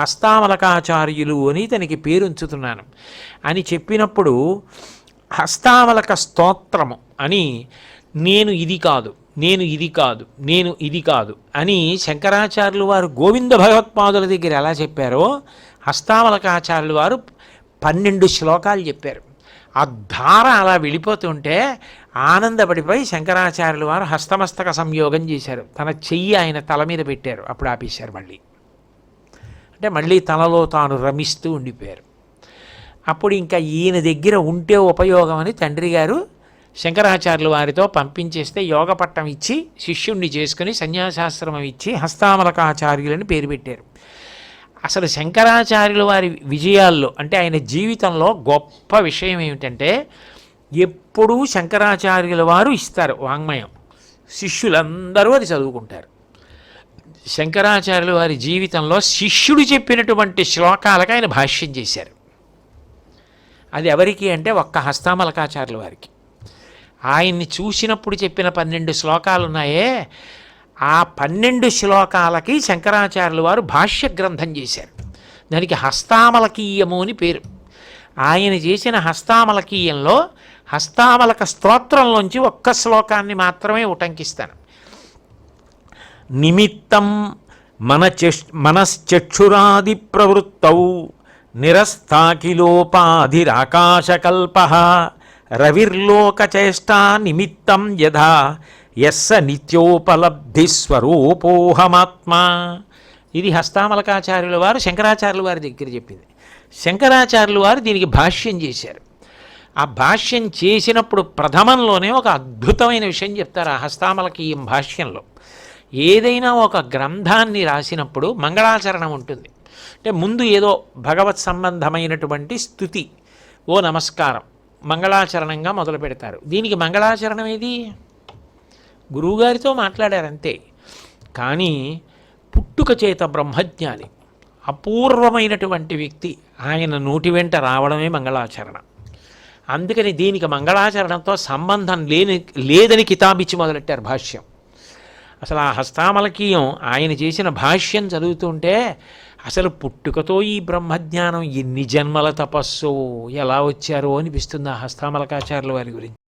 హస్తామలకాచార్యులు అని తనకి పేరుంచుతున్నాను అని చెప్పినప్పుడు హస్తామలక స్తోత్రము అని నేను ఇది కాదు, నేను ఇది కాదు, నేను ఇది కాదు అని శంకరాచార్యులు వారు గోవింద భగవత్పాదుల దగ్గర ఎలా చెప్పారో హస్తామలకాచార్యులు వారు 12 శ్లోకాలు చెప్పారు. ఆ ధార అలా వెళ్ళిపోతుంటే ఆనందపడిపోయి శంకరాచార్యులు వారు హస్తమస్తక సంయోగం చేశారు. తన చెయ్యి ఆయన తల మీద పెట్టారు. అప్పుడు ఆపేశారు. అంటే మళ్ళీ తనలో తాను రమిస్తూ ఉండిపోయారు. అప్పుడు ఇంకా ఈయన దగ్గర ఉంటే ఉపయోగం అని తండ్రి గారు శంకరాచార్యుల వారితో పంపించేస్తే యోగ పట్టం ఇచ్చి శిష్యుణ్ణి చేసుకుని సన్యాసాశ్రమం ఇచ్చి హస్తామలకాచార్యులని పేరు పెట్టారు. అసలు శంకరాచార్యుల వారి విజయాల్లో అంటే ఆయన జీవితంలో గొప్ప విషయం ఏమిటంటే ఎప్పుడూ శంకరాచార్యుల వారు ఇస్తారు వాంగ్మయం, శిష్యులందరూ అది చదువుకుంటారు. శంకరాచార్యుల వారి జీవితంలో శిష్యుడు చెప్పినటువంటి శ్లోకాలకు ఆయన భాష్యం చేశారు. అది ఎవరికి అంటే ఒక్క హస్తామలకాచార్యుల వారికి. ఆయన్ని చూసినప్పుడు చెప్పిన 12 శ్లోకాలు ఉన్నాయే, ఆ 12 శ్లోకాలకి శంకరాచార్యుల వారు భాష్య గ్రంథం చేశారు. దానికి హస్తామలకీయము అని పేరు. ఆయన చేసిన హస్తామలకీయంలో హస్తామలక స్తోత్రంలోంచి ఒక్క శ్లోకాన్ని మాత్రమే ఉటంకిస్తాను. నిమిత్తం మనశ్చక్షురాది ప్రవృత్తౌ నిరస్తాకిలోపాధిరాకాశకల్ప రవిర్లోకచేష్టా నిమిత్తం యథా యస్స నిత్యోపలబ్ధి స్వరూపోహమాత్మా. ఇది హస్తామలకాచార్యుల వారు శంకరాచార్యుల వారి దగ్గర చెప్పింది. శంకరాచార్యుల వారు దీనికి భాష్యం చేశారు. ఆ భాష్యం చేసినప్పుడు ప్రథమంలోనే ఒక అద్భుతమైన విషయం చెప్తారు. ఆ హస్తామలకీయం భాష్యంలో ఏదైనా ఒక గ్రంథాన్ని రాసినప్పుడు మంగళాచరణం ఉంటుంది. అంటే ముందు ఏదో భగవత్ సంబంధమైనటువంటి స్తుతి, ఓ నమస్కారం, మంగళాచరణంగా మొదలు పెడతారు. దీనికి మంగళాచరణం ఏది? గురువుగారితో మాట్లాడారంతే. కానీ పుట్టుక చేత బ్రహ్మజ్ఞాని, అపూర్వమైనటువంటి వ్యక్తి, ఆయన నోటి వెంట రావడమే మంగళాచరణ. అందుకని దీనికి మంగళాచరణంతో సంబంధం లేదని కితాబిచ్చి మొదలెట్టారు భాష్యం. అసలు ఆ హస్తామలకీయం ఆయన చేసిన భాష్యం చదువుతుంటే అసలు పుట్టుకతో ఈ బ్రహ్మజ్ఞానం ఎన్ని జన్మల తపస్సు ఎలా వచ్చారో అనిపిస్తుంది ఆ హస్తామలకాచార్యుల వారి గురించి.